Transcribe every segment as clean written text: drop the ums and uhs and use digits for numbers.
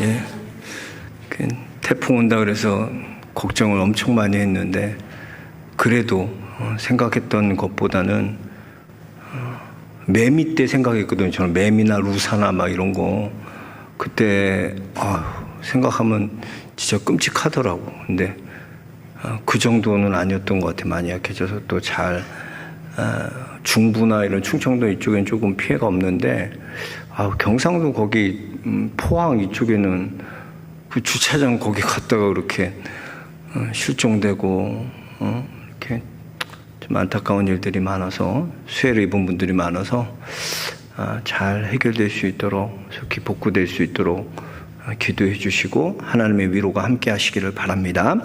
예. 그 태풍 온다 그래서 걱정을 엄청 많이 했는데 그래도 생각했던 것보다는 매미 때 생각했거든요. 저는 매미나 루사나 막 이런 거 그때 생각하면 진짜 끔찍하더라고. 근데 그 정도는 아니었던 것 같아. 많이 약해져서 또 잘 중부나 이런 충청도 이쪽엔 조금 피해가 없는데 경상도 거기 포항 이쪽에는 그 주차장 거기 갔다가 그렇게 실종되고 이렇게 좀 안타까운 일들이 많아서 수해를 입은 분들이 많아서 잘 해결될 수 있도록 속히 복구될 수 있도록 기도해 주시고 하나님의 위로가 함께 하시기를 바랍니다.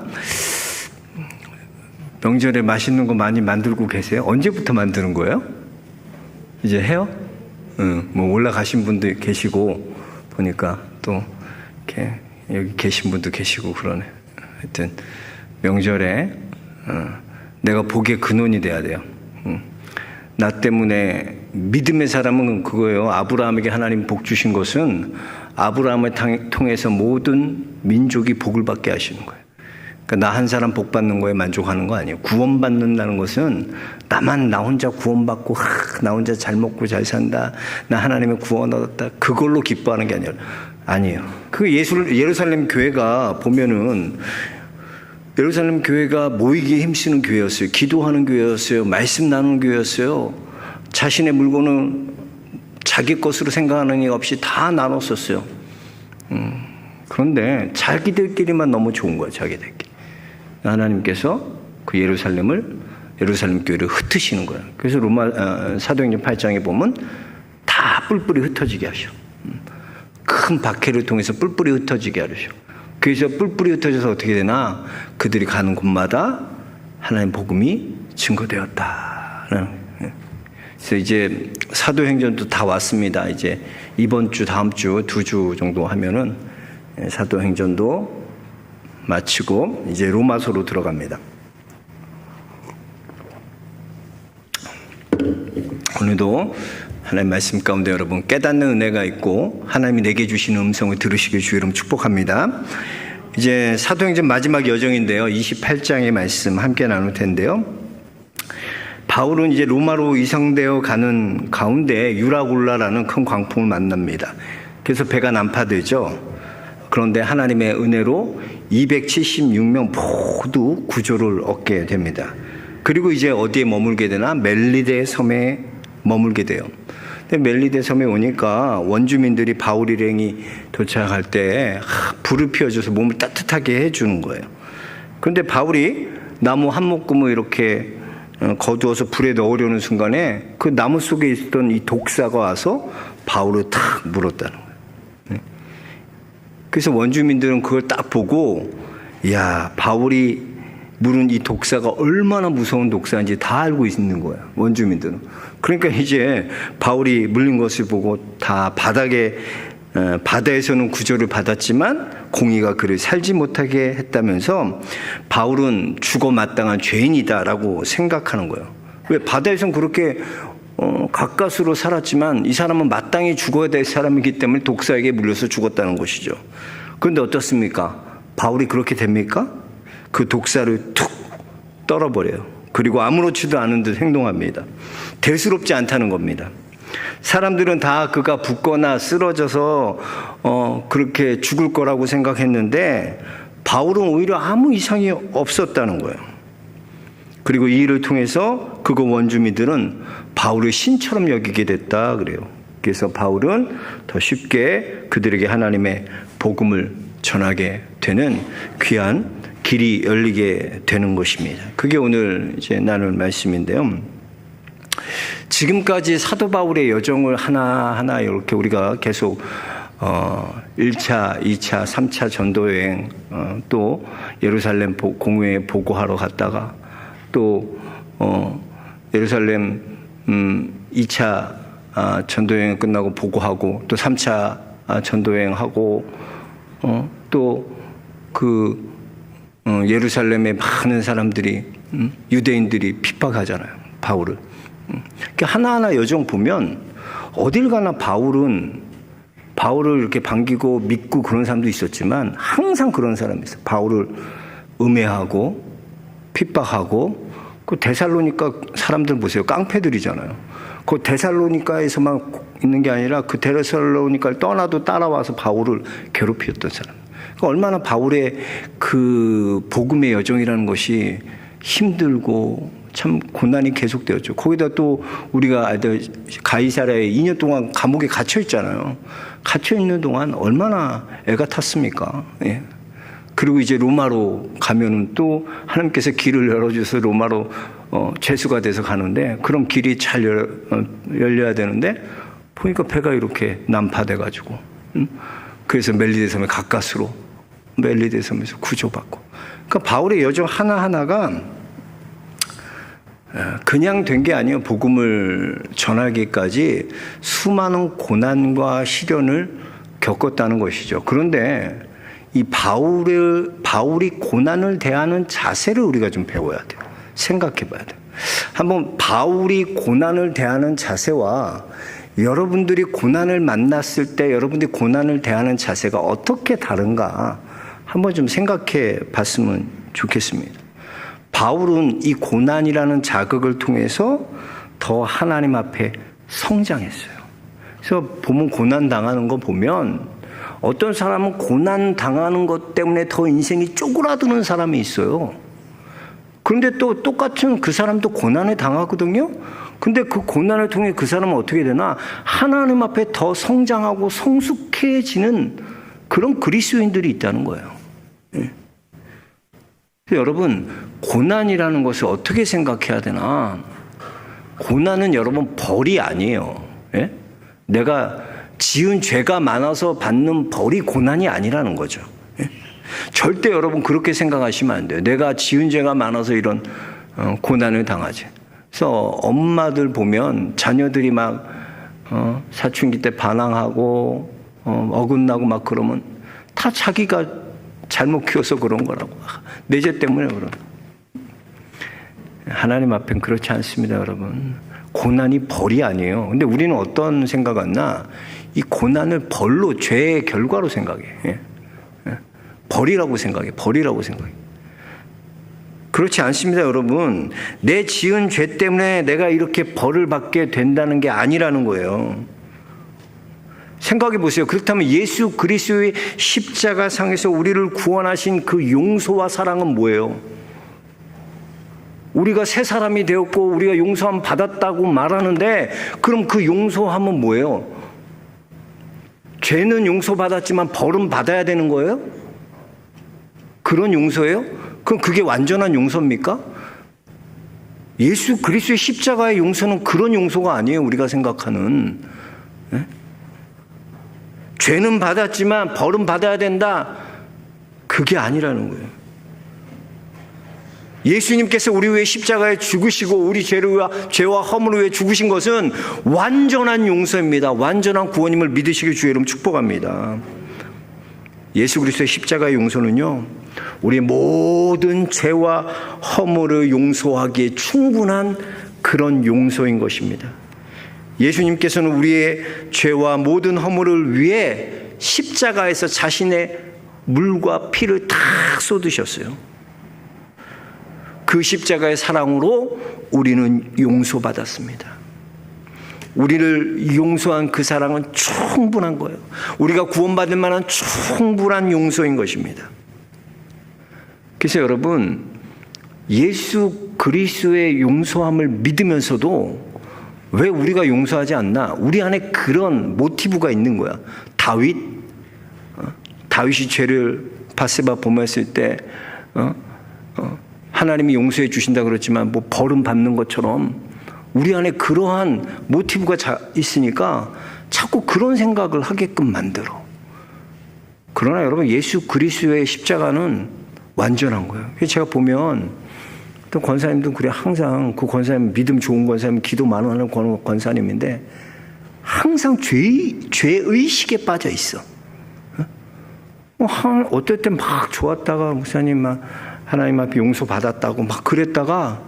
명절에 맛있는 거 많이 만들고 계세요? 언제부터 만드는 거예요? 이제 해요? 뭐 올라가신 분도 계시고 보니까 또 이렇게 여기 계신 분도 계시고 그러네. 하여튼 명절에 내가 복의 근원이 돼야 돼요. 나 때문에 믿음의 사람은 그거예요. 아브라함에게 하나님 복 주신 것은 아브라함을 통해서 모든 민족이 복을 받게 하시는 거예요. 그러니까 나 한 사람 복 받는 거에 만족하는 거 아니에요. 구원받는다는 것은 나 혼자 구원받고 나 혼자 잘 먹고 잘 산다. 나 하나님의 구원 얻었다. 그걸로 기뻐하는 게 아니에요. 그 예루살렘 교회가 보면은 예루살렘 교회가 모이기에 힘쓰는 교회였어요. 기도하는 교회였어요. 말씀 나누는 교회였어요. 자신의 물건은 자기 것으로 생각하는 일 없이 다 나눴었어요. 그런데 자기들끼리만 너무 좋은 거예요. 자기들끼리. 하나님께서 그 예루살렘 교회를 흩으시는 거예요. 그래서 사도행전 8장에 보면 다 뿔뿔이 흩어지게 하셔. 큰 박해를 통해서 뿔뿔이 흩어지게 하셔. 그래서 뿔뿔이 흩어져서 어떻게 되나? 그들이 가는 곳마다 하나님 복음이 증거되었다. 그래서 이제 사도행전도 다 왔습니다. 이제 이번 주, 다음 주, 2주 정도 하면은 사도행전도 마치고 이제 로마서로 들어갑니다. 오늘도 하나님 말씀 가운데 여러분 깨닫는 은혜가 있고 하나님이 내게 주시는 음성을 들으시길 주 이름 축복합니다. 이제 사도행전 마지막 여정인데요. 28장의 말씀 함께 나눌 텐데요. 바울은 이제 로마로 이송되어 가는 가운데 유라굴라라는 큰 광풍을 만납니다. 그래서 배가 난파되죠. 그런데 하나님의 은혜로 276명 모두 구조를 얻게 됩니다. 그리고 이제 어디에 머물게 되나? 멜리데 섬에 머물게 돼요. 근데 멜리데 섬에 오니까 원주민들이 바울 일행이 도착할 때 불을 피워줘서 몸을 따뜻하게 해주는 거예요. 그런데 바울이 나무 한 묶음을 이렇게 거두어서 불에 넣으려는 순간에 그 나무 속에 있었던 이 독사가 와서 바울을 탁 물었다는 거예요. 그래서 원주민들은 그걸 딱 보고 바울이 물은 이 독사가 얼마나 무서운 독사인지 다 알고 있는 거예요. 원주민들은. 그러니까 이제 바울이 물린 것을 보고 다 바다에서는 구조를 받았지만 공의가 그를 살지 못하게 했다면서 바울은 죽어 마땅한 죄인이다라고 생각하는 거예요. 왜? 바다에서는 그렇게 가까스로 살았지만 이 사람은 마땅히 죽어야 될 사람이기 때문에 독사에게 물려서 죽었다는 것이죠. 그런데 어떻습니까? 바울이 그렇게 됩니까? 그 독사를 툭 떨어버려요. 그리고 아무렇지도 않은 듯 행동합니다. 대수롭지 않다는 겁니다. 사람들은 다 그가 붓거나 쓰러져서 그렇게 죽을 거라고 생각했는데 바울은 오히려 아무 이상이 없었다는 거예요. 그리고 이 일을 통해서 그거 원주민들은 바울을 신처럼 여기게 됐다 그래요. 그래서 바울은 더 쉽게 그들에게 하나님의 복음을 전하게 되는 귀한 길이 열리게 되는 것입니다. 그게 오늘 이제 나눌 말씀인데요. 지금까지 사도 바울의 여정을 하나하나 이렇게 우리가 계속 1차, 2차, 3차 전도여행 또 예루살렘 공회에 보고하러 갔다가 또 예루살렘 2차 전도여행 끝나고 보고하고 또 3차 전도여행하고 또 그 예루살렘에 많은 사람들이 유대인들이 핍박하잖아요. 바울을. 그러니까 하나하나 여정 보면 어딜 가나 바울은 바울을 이렇게 반기고 믿고 그런 사람도 있었지만 항상 그런 사람이 있어요. 바울을 음해하고 핍박하고 그 데살로니가 사람들 보세요. 깡패들이잖아요. 그 데살로니가에서만 있는 게 아니라 그 데살로니가를 떠나도 따라와서 바울을 괴롭혔던 사람. 그러니까 얼마나 바울의 그 복음의 여정이라는 것이 힘들고 참 고난이 계속되었죠. 거기다 또 우리가 알던 가이사랴에 2년 동안 감옥에 갇혀 있잖아요. 갇혀 있는 동안 얼마나 애가 탔습니까? 예. 그리고 이제 로마로 가면은 또 하나님께서 길을 열어주셔서 로마로 죄수가 돼서 가는데 그럼 길이 잘 열려야 되는데 보니까 배가 이렇게 난파돼가지고 그래서 멜리데 섬에 가까스로 멜리데 섬에서 구조받고 그러니까 바울의 여정 하나하나가 그냥 된 게 아니에요. 복음을 전하기까지 수많은 고난과 시련을 겪었다는 것이죠. 그런데 이 바울이 고난을 대하는 자세를 우리가 좀 배워야 돼요. 생각해 봐야 돼요. 한번 바울이 고난을 대하는 자세와 여러분들이 고난을 만났을 때 여러분들이 고난을 대하는 자세가 어떻게 다른가 한번 좀 생각해 봤으면 좋겠습니다. 바울은 이 고난이라는 자극을 통해서 더 하나님 앞에 성장했어요. 그래서 보면 고난 당하는 거 보면 어떤 사람은 고난 당하는 것 때문에 더 인생이 쪼그라드는 사람이 있어요. 그런데 또 똑같은 그 사람도 고난을 당하거든요. 근데 그 고난을 통해 그 사람은 어떻게 되나 하나님 앞에 더 성장하고 성숙해지는 그런 그리스도인들이 있다는 거예요. 예. 여러분 고난이라는 것을 어떻게 생각해야 되나? 고난은 여러분 벌이 아니에요. 예? 내가 지은 죄가 많아서 받는 벌이 고난이 아니라는 거죠. 예? 절대 여러분 그렇게 생각하시면 안 돼요. 내가 지은 죄가 많아서 이런 고난을 당하지. 그래서 엄마들 보면 자녀들이 막 사춘기 때 반항하고 어긋나고 막 그러면 다 자기가 잘못 키워서 그런 거라고. 내 죄 때문에 그런. 하나님 앞엔 그렇지 않습니다, 여러분. 고난이 벌이 아니에요. 근데 우리는 어떤 생각하나 이 고난을 벌로 죄의 결과로 생각해. 예. 벌이라고 생각해. 벌이라고 생각해. 그렇지 않습니다, 여러분. 내 지은 죄 때문에 내가 이렇게 벌을 받게 된다는 게 아니라는 거예요. 생각해 보세요. 그렇다면 예수 그리스도의 십자가 상에서 우리를 구원하신 그 용서와 사랑은 뭐예요? 우리가 새 사람이 되었고 우리가 용서함 받았다고 말하는데 그럼 그 용서함은 뭐예요? 죄는 용서받았지만 벌은 받아야 되는 거예요? 그런 용서예요? 그럼 그게 완전한 용서입니까? 예수 그리스도의 십자가의 용서는 그런 용서가 아니에요. 우리가 생각하는. 네? 죄는 받았지만 벌은 받아야 된다. 그게 아니라는 거예요. 예수님께서 우리 위해 십자가에 죽으시고 우리 죄와 허물을 위해 죽으신 것은 완전한 용서입니다. 완전한 구원임을 믿으시길 주의 이름 축복합니다. 예수 그리스도의 십자가의 용서는요, 우리 모든 죄와 허물을 용서하기에 충분한 그런 용서인 것입니다. 예수님께서는 우리의 죄와 모든 허물을 위해 십자가에서 자신의 물과 피를 다 쏟으셨어요. 그 십자가의 사랑으로 우리는 용서받았습니다. 우리를 용서한 그 사랑은 충분한 거예요. 우리가 구원받을 만한 충분한 용서인 것입니다. 그래서 여러분, 예수 그리스도의 용서함을 믿으면서도 왜 우리가 용서하지 않나? 우리 안에 그런 모티브가 있는 거야. 다윗이 죄를 바세바 범했을 때 하나님이 용서해 주신다 그랬지만 뭐 벌은 받는 것처럼 우리 안에 그러한 모티브가 있으니까 자꾸 그런 생각을 하게끔 만들어. 그러나 여러분, 예수 그리스도의 십자가는 완전한 거예요. 제가 보면 또 권사님도 그래, 항상 그 권사님, 믿음 좋은 권사님, 기도 많은 권사님인데 항상 죄의식에 빠져 있어. 어떨 때 막 좋았다가 목사님 막 하나님 앞에 용서받았다고 막 그랬다가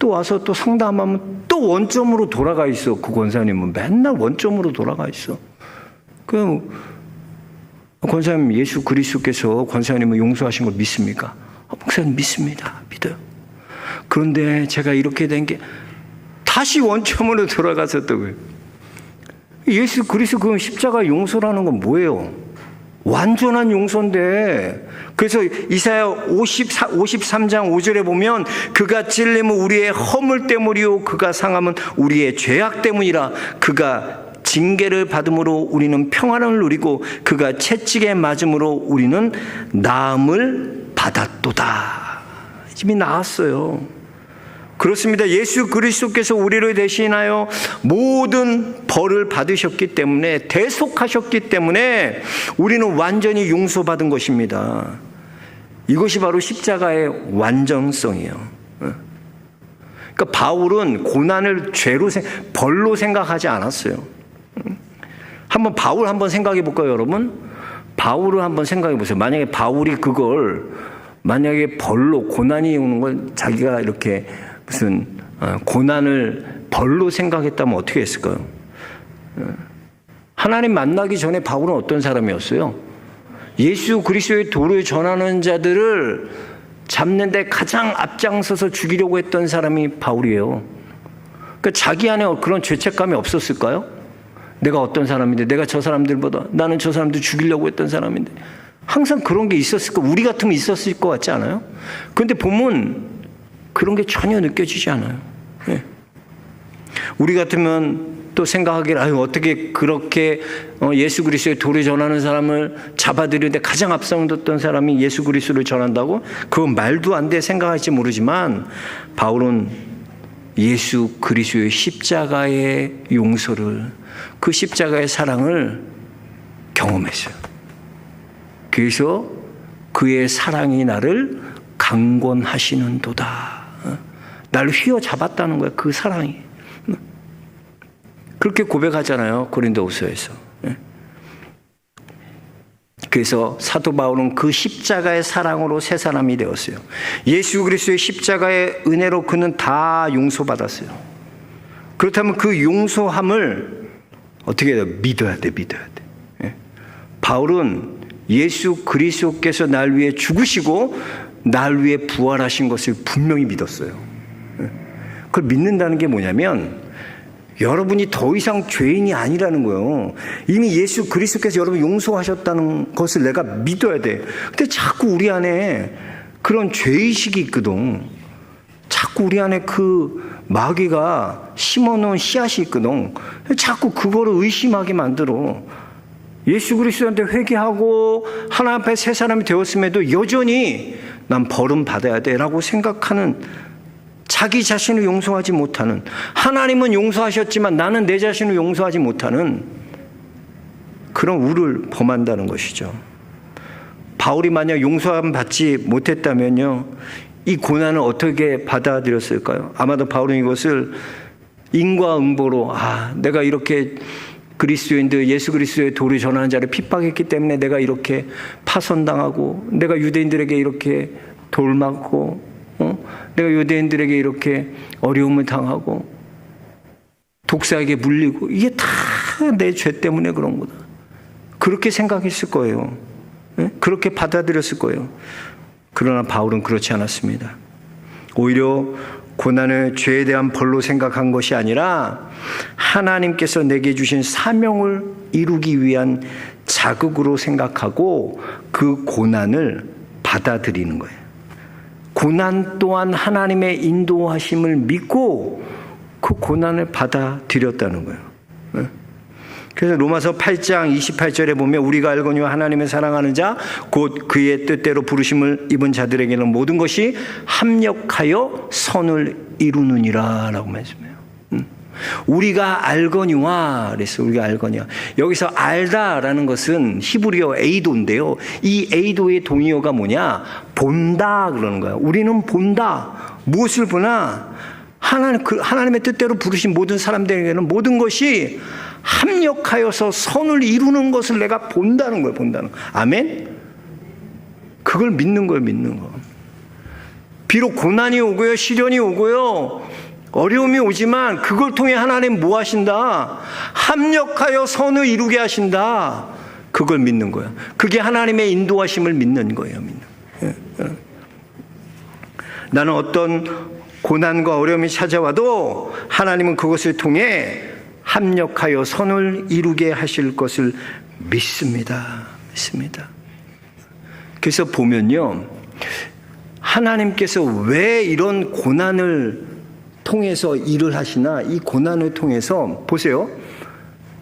또 와서 또 상담하면 또 원점으로 돌아가 있어. 그 권사님은 맨날 원점으로 돌아가 있어. 권사님, 예수 그리스도께서 권사님을 용서하신 걸 믿습니까? 목사님 믿습니다. 믿어요. 그런데 제가 이렇게 된 게 다시 원점으로 돌아가서 또 예수 그리스도 그 십자가 용서라는 건 뭐예요? 완전한 용서인데. 그래서 이사야 53장 5절에 보면 그가 찔림은 우리의 허물 때문이요 그가 상함은 우리의 죄악 때문이라. 그가 징계를 받음으로 우리는 평안을 누리고 그가 채찍에 맞음으로 우리는 나음을 받았도다. 이미 나았어요. 그렇습니다. 예수 그리스도께서 우리를 대신하여 모든 벌을 받으셨기 때문에, 대속하셨기 때문에 우리는 완전히 용서받은 것입니다. 이것이 바로 십자가의 완전성이에요. 그러니까 바울은 고난을 벌로 생각하지 않았어요. 바울 한번 생각해 볼까요, 여러분? 바울을 한번 생각해 보세요. 만약에 바울이 그걸 만약에 벌로, 고난이 오는 걸 자기가 이렇게 무슨 고난을 벌로 생각했다면 어떻게 했을까요? 하나님 만나기 전에 바울은 어떤 사람이었어요? 예수 그리스도의 도를 전하는 자들을 잡는데 가장 앞장서서 죽이려고 했던 사람이 바울이에요. 그러니까 자기 안에 그런 죄책감이 없었을까요? 내가 어떤 사람인데, 내가 저 사람들보다, 나는 저 사람들 죽이려고 했던 사람인데. 항상 그런 게 있었을 거, 우리 같으면 있었을 것 같지 않아요? 그런데 보면 그런 게 전혀 느껴지지 않아요. 네. 우리 같으면 또 생각하기를, 어떻게 그렇게 예수 그리스도의 도를 전하는 사람을 잡아들이는데 가장 앞서던 사람이 예수 그리스도를 전한다고? 그건 말도 안 돼 생각할지 모르지만 바울은 예수 그리스도의 십자가의 용서를, 그 십자가의 사랑을 경험했어요. 그래서 그의 사랑이 나를 강권하시는도다. 나를 휘어잡았다는 거야, 그 사랑이. 그렇게 고백하잖아요, 고린도후서에서. 그래서 사도 바울은 그 십자가의 사랑으로 새 사람이 되었어요. 예수 그리스도의 십자가의 은혜로 그는 다 용서받았어요. 그렇다면 그 용서함을 어떻게 해야 돼? 믿어야 돼. 바울은 예수 그리스도께서 날 위해 죽으시고 날 위해 부활하신 것을 분명히 믿었어요. 그걸 믿는다는 게 뭐냐면 여러분이 더 이상 죄인이 아니라는 거예요. 이미 예수 그리스도께서 여러분 용서하셨다는 것을 내가 믿어야 돼. 근데 자꾸 우리 안에 그런 죄의식이 있거든. 자꾸 우리 안에 그 마귀가 심어놓은 씨앗이 있거든. 자꾸 그거를 의심하게 만들어. 예수 그리스도한테 회개하고 하나님 앞에 새 사람이 되었음에도 여전히 난 벌은 받아야 돼라고 생각하는, 자기 자신을 용서하지 못하는, 하나님은 용서하셨지만 나는 내 자신을 용서하지 못하는 그런 우를 범한다는 것이죠. 바울이 만약 용서함 받지 못했다면요, 이 고난을 어떻게 받아들였을까요? 아마도 바울은 이것을 인과응보로, 내가 이렇게 그리스도인들, 예수 그리스도의 도를 전하는 자를 핍박했기 때문에 내가 이렇게 파손당하고, 내가 유대인들에게 이렇게 돌맞고, 내가 유대인들에게 이렇게 어려움을 당하고 독사에게 물리고, 이게 다 내 죄 때문에 그런 거다. 그렇게 생각했을 거예요. 그렇게 받아들였을 거예요. 그러나 바울은 그렇지 않았습니다. 오히려 고난을 죄에 대한 벌로 생각한 것이 아니라 하나님께서 내게 주신 사명을 이루기 위한 자극으로 생각하고 그 고난을 받아들이는 거예요. 고난 또한 하나님의 인도하심을 믿고 그 고난을 받아들였다는 거예요. 그래서 로마서 8장 28절에 보면 우리가 알거니와 하나님을 사랑하는 자 곧 그의 뜻대로 부르심을 입은 자들에게는 모든 것이 합력하여 선을 이루느니라 라고 말씀해요. 우리가 알거니와 그래서 우리가 알거니와, 여기서 알다라는 것은 히브리어 에이도인데요, 이 에이도의 동의어가 뭐냐? 본다 그러는 거예요. 우리는 본다. 무엇을 보나? 하나님의 뜻대로 부르신 모든 사람들에게는 모든 것이 합력하여서 선을 이루는 것을 내가 본다는 거예요. 본다는 거. 아멘? 그걸 믿는 거예요. 믿는 거. 비록 고난이 오고요, 시련이 오고요, 어려움이 오지만 그걸 통해 하나님 뭐 하신다? 합력하여 선을 이루게 하신다. 그걸 믿는 거예요. 그게 하나님의 인도하심을 믿는 거예요. 나는 어떤 고난과 어려움이 찾아와도 하나님은 그것을 통해 합력하여 선을 이루게 하실 것을 믿습니다. 그래서 보면요, 하나님께서 왜 이런 고난을 통해서 일을 하시나, 이 고난을 통해서 보세요.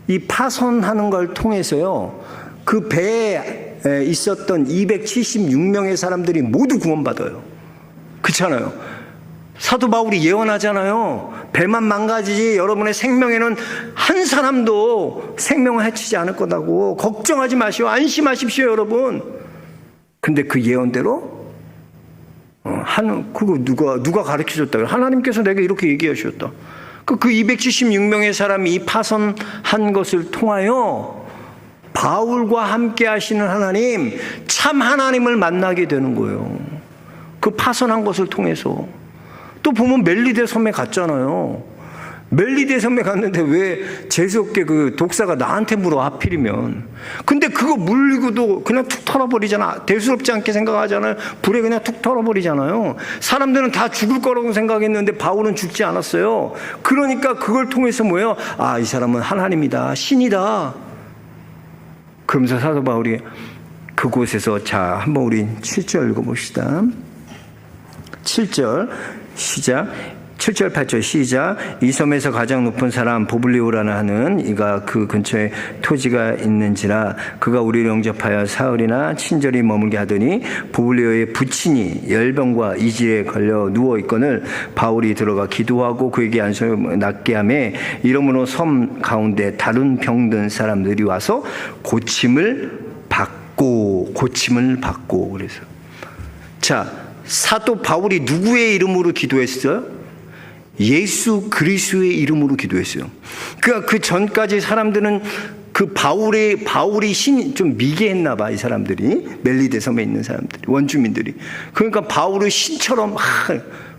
이 파손하는 걸 통해서요, 그 배에 있었던 276명의 사람들이 모두 구원받아요. 그렇잖아요. 사도 바울이 예언하잖아요. 배만 망가지지 여러분의 생명에는 한 사람도 생명을 해치지 않을 거다고. 걱정하지 마시오. 안심하십시오, 여러분. 근데 그 예언대로 그거 누가 가르쳐줬다? 하나님께서 내가 이렇게 얘기하셨다. 그 276명의 사람이 이 파손한 것을 통하여 바울과 함께 하시는 하나님, 참 하나님을 만나게 되는 거예요. 그 파손한 것을 통해서. 또 보면 멜리데 섬에 갔잖아요. 멜리데 섬에 갔는데 왜 재수없게 그 독사가 나한테 물어, 하필이면. 근데 그거 물리고도 그냥 툭 털어버리잖아. 대수롭지 않게 생각하잖아요. 불에 그냥 툭 털어버리잖아요. 사람들은 다 죽을 거라고 생각했는데 바울은 죽지 않았어요. 그러니까 그걸 통해서 뭐예요? 아, 이 사람은 하나님이다, 신이다. 그러면서 사도 바울이 그곳에서, 자, 한번 우리 7절 읽어봅시다. 7절 시작. 7절 8절 시작. 이 섬에서 가장 높은 사람 보블리오라나 하는 이가 그 근처에 토지가 있는지라 그가 우리를 영접하여 사흘이나 친절히 머물게 하더니 보블리오의 부친이 열병과 이질에 걸려 누워 있거늘 바울이 들어가 기도하고 그에게 안수를 낫게 하며 이러므로 섬 가운데 다른 병든 사람들이 와서 고침을 받고 그래서, 자, 사도 바울이 누구의 이름으로 기도했어요? 예수 그리스도의 이름으로 기도했어요. 그러니까 그 전까지 사람들은 그 바울이 신이 좀 미개했나 봐, 이 사람들이. 멜리데 섬에 있는 사람들이, 원주민들이. 그러니까 바울을 신처럼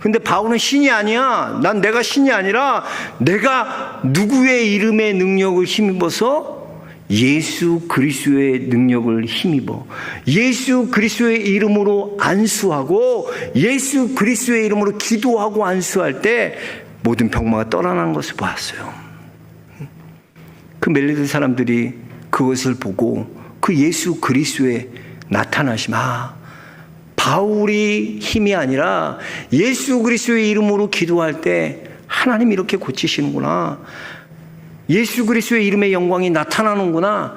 근데 바울은 신이 아니야. 난 내가 신이 아니라 내가 누구의 이름의 능력을 힘입어서 예수 그리스도의 능력을 힘입어 예수 그리스도의 이름으로 안수하고 예수 그리스도의 이름으로 기도하고 안수할 때 모든 병마가 떠나는 것을 보았어요. 그 멜리데 사람들이 그것을 보고 그 예수 그리스도의 나타나심, 바울이 힘이 아니라 예수 그리스도의 이름으로 기도할 때 하나님이 이렇게 고치시는구나, 예수 그리스도의 이름의 영광이 나타나는구나.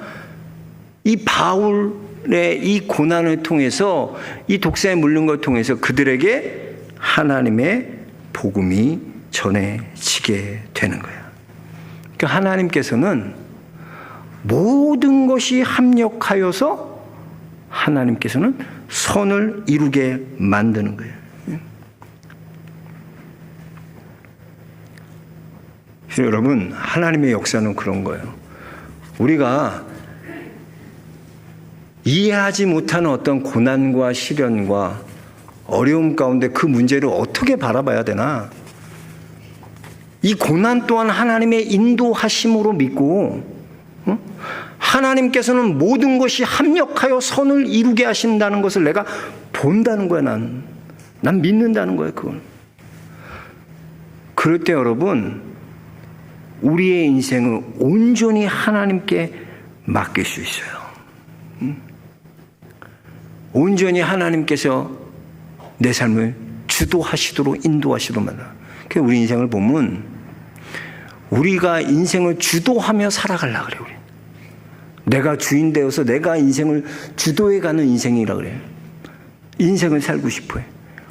이 바울의 이 고난을 통해서, 이 독사에 물린 걸 통해서 그들에게 하나님의 복음이 전해지게 되는 거예요. 그러니까 하나님께서는 모든 것이 합력하여서 하나님께서는 선을 이루게 만드는 거예요. 여러분, 하나님의 역사는 그런 거예요. 우리가 이해하지 못하는 어떤 고난과 시련과 어려움 가운데 그 문제를 어떻게 바라봐야 되나? 이 고난 또한 하나님의 인도하심으로 믿고, 하나님께서는 모든 것이 합력하여 선을 이루게 하신다는 것을 내가 본다는 거야. 난 믿는다는 거예요, 그걸. 그럴 때 여러분, 우리의 인생을 온전히 하나님께 맡길 수 있어요. 온전히 하나님께서 내 삶을 주도하시도록 인도하시도록 만나. 그래서 우리 인생을 보면 우리가 인생을 주도하며 살아가려고 그래요. 우리. 내가 주인 되어서 내가 인생을 주도해가는 인생이라 그래요. 인생을 살고 싶어요.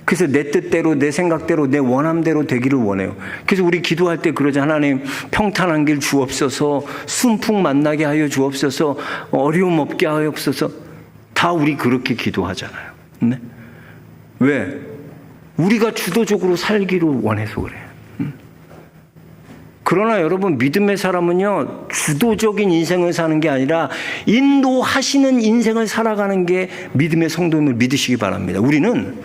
그래서 내 뜻대로, 내 생각대로, 내 원함대로 되기를 원해요. 그래서 우리 기도할 때 그러죠. 하나님, 평탄한 길 주옵소서, 순풍 만나게 하여 주옵소서, 어려움 없게 하옵소서. 다 우리 그렇게 기도하잖아요. 네? 왜? 우리가 주도적으로 살기를 원해서 그래요. 그러나 여러분, 믿음의 사람은요, 주도적인 인생을 사는 게 아니라 인도하시는 인생을 살아가는 게 믿음의 성도임을 믿으시기 바랍니다. 우리는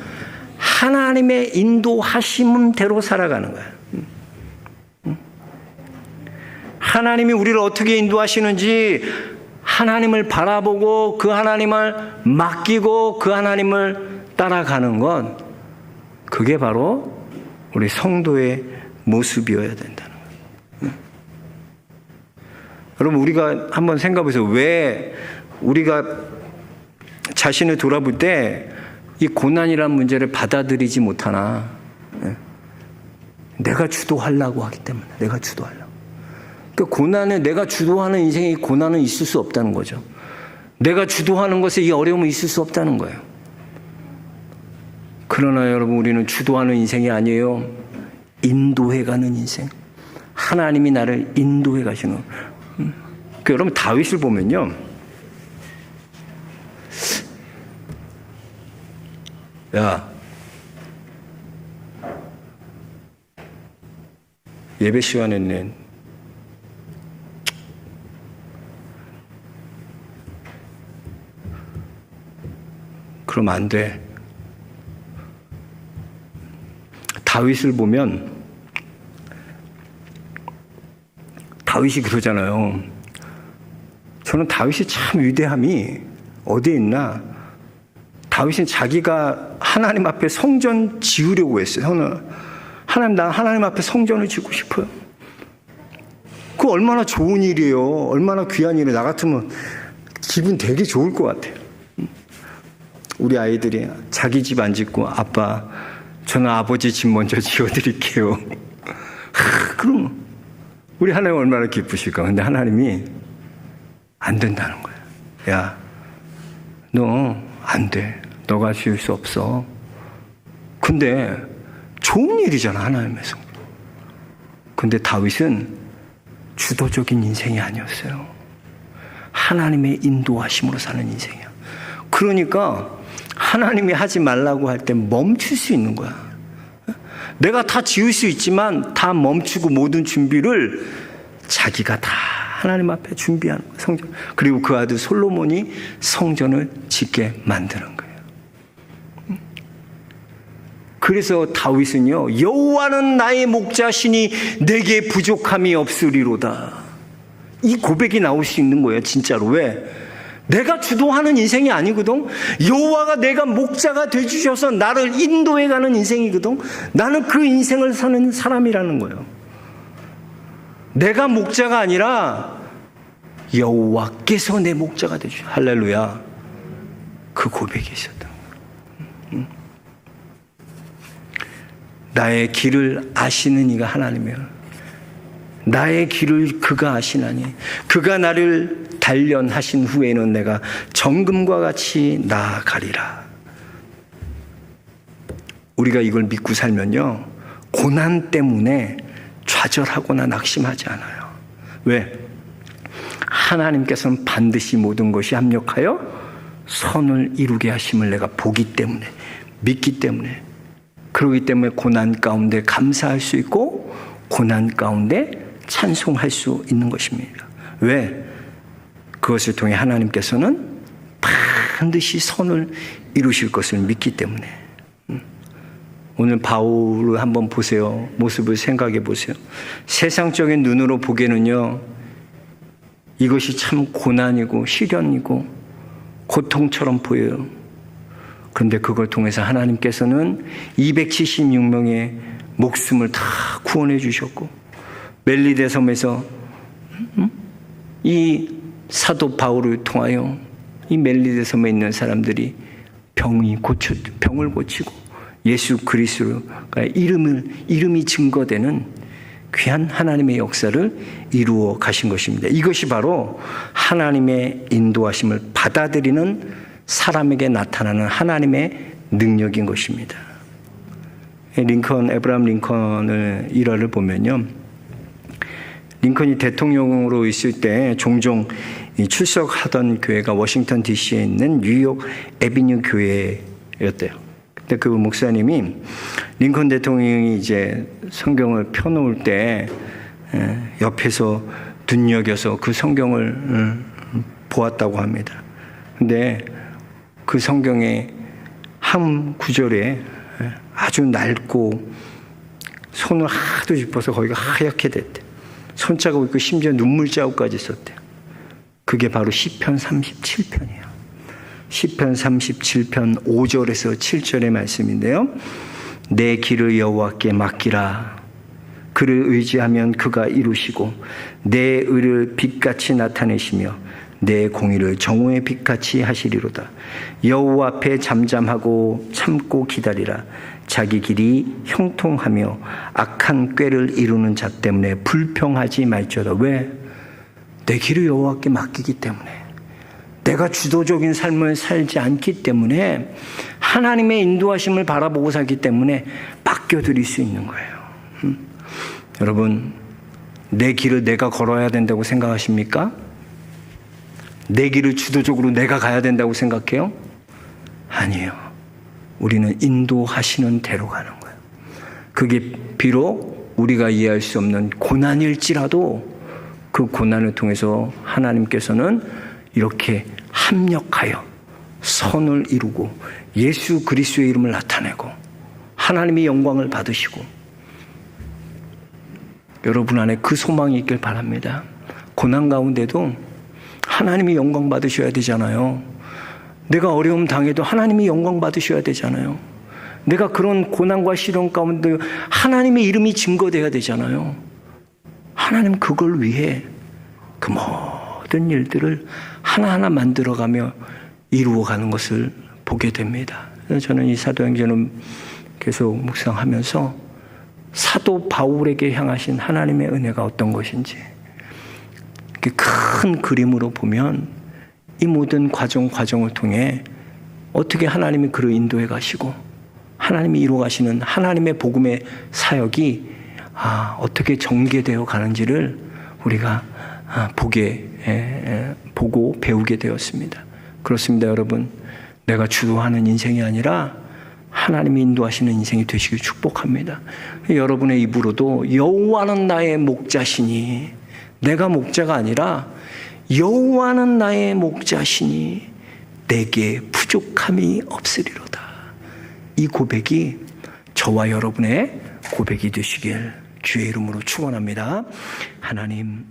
하나님의 인도하심대로 살아가는 거예요. 하나님이 우리를 어떻게 인도하시는지 하나님을 바라보고 그 하나님을 맡기고 그 하나님을 따라가는 건 그게 바로 우리 성도의 모습이어야 된다는 거예요. 여러분, 우리가 한번 생각해 보세요. 왜 우리가 자신을 돌아볼 때 이 고난이라는 문제를 받아들이지 못하나? 내가 주도하려고 하기 때문에. 내가 주도하려고. 그러니까 고난에 내가 주도하는 인생에 고난은 있을 수 없다는 거죠. 내가 주도하는 것에 이 어려움은 있을 수 없다는 거예요. 그러나 여러분, 우리는 주도하는 인생이 아니에요. 인도해가는 인생. 하나님이 나를 인도해 가시는. 그러니까 여러분, 다윗을 보면요. 야, 예배 시간에는 그러면 안 돼. 다윗을 보면 다윗이 그러잖아요. 저는 다윗이 참 위대함이 어디에 있나? 다윗은 자기가 하나님 앞에 성전 지으려고 했어요. 나 하나님 앞에 성전을 짓고 싶어요. 그거 얼마나 좋은 일이에요. 얼마나 귀한 일이에요. 나 같으면 기분 되게 좋을 것 같아요. 우리 아이들이 자기 집 안 짓고 아빠, 저는 아버지 집 먼저 지어드릴게요. 그럼 우리 하나님 얼마나 기쁘실까. 근데 하나님이 안 된다는 거예요. 야, 너 안 돼. 너가 지을 수 없어. 근데 좋은 일이잖아, 하나님의 성전. 근데 다윗은 주도적인 인생이 아니었어요. 하나님의 인도하심으로 사는 인생이야. 그러니까 하나님이 하지 말라고 할 때 멈출 수 있는 거야. 내가 다 지을 수 있지만 다 멈추고 모든 준비를 자기가 다 하나님 앞에 준비하는 거야, 성전. 그리고 그 아들 솔로몬이 성전을 짓게 만드는 거예요. 그래서 다윗은요, 여호와는 나의 목자시니 내게 부족함이 없으리로다. 이 고백이 나올 수 있는 거예요, 진짜로. 왜? 내가 주도하는 인생이 아니거든. 여호와가 내가 목자가 되주셔서 나를 인도해가는 인생이거든. 나는 그 인생을 사는 사람이라는 거예요. 내가 목자가 아니라 여호와께서 내 목자가 되주셔. 할렐루야. 그 고백이 있었던 거예요. 나의 길을 아시는 이가 하나님이여. 나의 길을 그가 아시나니 그가 나를 단련하신 후에는 내가 정금과 같이 나아가리라. 우리가 이걸 믿고 살면요, 고난 때문에 좌절하거나 낙심하지 않아요. 왜? 하나님께서는 반드시 모든 것이 합력하여 선을 이루게 하심을 내가 보기 때문에, 믿기 때문에, 그러기 때문에 고난 가운데 감사할 수 있고 고난 가운데 찬송할 수 있는 것입니다. 왜? 그것을 통해 하나님께서는 반드시 선을 이루실 것을 믿기 때문에. 오늘 바울을 한번 보세요. 모습을 생각해 보세요. 세상적인 눈으로 보기에는요, 이것이 참 고난이고 시련이고 고통처럼 보여요. 그런데 그걸 통해서 하나님께서는 276명의 목숨을 다 구원해 주셨고, 멜리데 섬에서 이 사도 바울을 통하여 이 멜리데 섬에 있는 사람들이 병을 고치고 예수 그리스도가 이름이 증거되는 귀한 하나님의 역사를 이루어 가신 것입니다. 이것이 바로 하나님의 인도하심을 받아들이는 사람에게 나타나는 하나님의 능력인 것입니다. 에브라함 링컨의 일화를 보면요, 링컨이 대통령으로 있을 때 종종 출석하던 교회가 워싱턴 DC에 있는 뉴욕 애비뉴 교회였대요. 근데 그 목사님이 링컨 대통령이 이제 성경을 펴놓을 때 옆에서 눈여겨서 그 성경을 보았다고 합니다. 근데 그 성경의 한 구절에 아주 낡고 손을 하도 짚어서 거기가 하얗게 됐대. 손자국 있고 심지어 눈물 자국까지 썼대요. 그게 바로 시편 37편이에요. 시편 37편 5절에서 7절의 말씀인데요. 내 길을 여호와께 맡기라. 그를 의지하면 그가 이루시고 내 의를 빛같이 나타내시며 내 공의를 정오의 빛같이 하시리로다. 여호와 앞에 잠잠하고 참고 기다리라. 자기 길이 형통하며 악한 꾀를 이루는 자 때문에 불평하지 말지어다. 왜? 내 길을 여호와께 맡기기 때문에, 내가 주도적인 삶을 살지 않기 때문에, 하나님의 인도하심을 바라보고 살기 때문에 맡겨드릴 수 있는 거예요. 여러분, 내 길을 내가 걸어야 된다고 생각하십니까? 내 길을 주도적으로 내가 가야 된다고 생각해요? 아니에요. 우리는 인도하시는 대로 가는 거예요. 그게 비록 우리가 이해할 수 없는 고난일지라도 그 고난을 통해서 하나님께서는 이렇게 합력하여 선을 이루고 예수 그리스도의 이름을 나타내고 하나님의 영광을 받으시고, 여러분 안에 그 소망이 있길 바랍니다. 고난 가운데도 하나님이 영광 받으셔야 되잖아요. 내가 어려움 당해도 하나님이 영광 받으셔야 되잖아요. 내가 그런 고난과 시련 가운데 하나님의 이름이 증거돼야 되잖아요. 하나님 그걸 위해 그 모든 일들을 하나하나 만들어가며 이루어가는 것을 보게 됩니다. 그래서 저는 이 사도행전을 계속 묵상하면서 사도 바울에게 향하신 하나님의 은혜가 어떤 것인지, 큰 그림으로 보면 이 모든 과정을 통해 어떻게 하나님이 그를 인도해 가시고 하나님이 이루어 가시는 하나님의 복음의 사역이 어떻게 전개되어 가는지를 우리가 보고 배우게 되었습니다. 그렇습니다, 여러분. 내가 주도하는 인생이 아니라 하나님이 인도하시는 인생이 되시길 축복합니다. 여러분의 입으로도 여호와는 나의 목자시니, 내가 목자가 아니라 여호와는 나의 목자시니 내게 부족함이 없으리로다. 이 고백이 저와 여러분의 고백이 되시길 주의 이름으로 축원합니다. 하나님,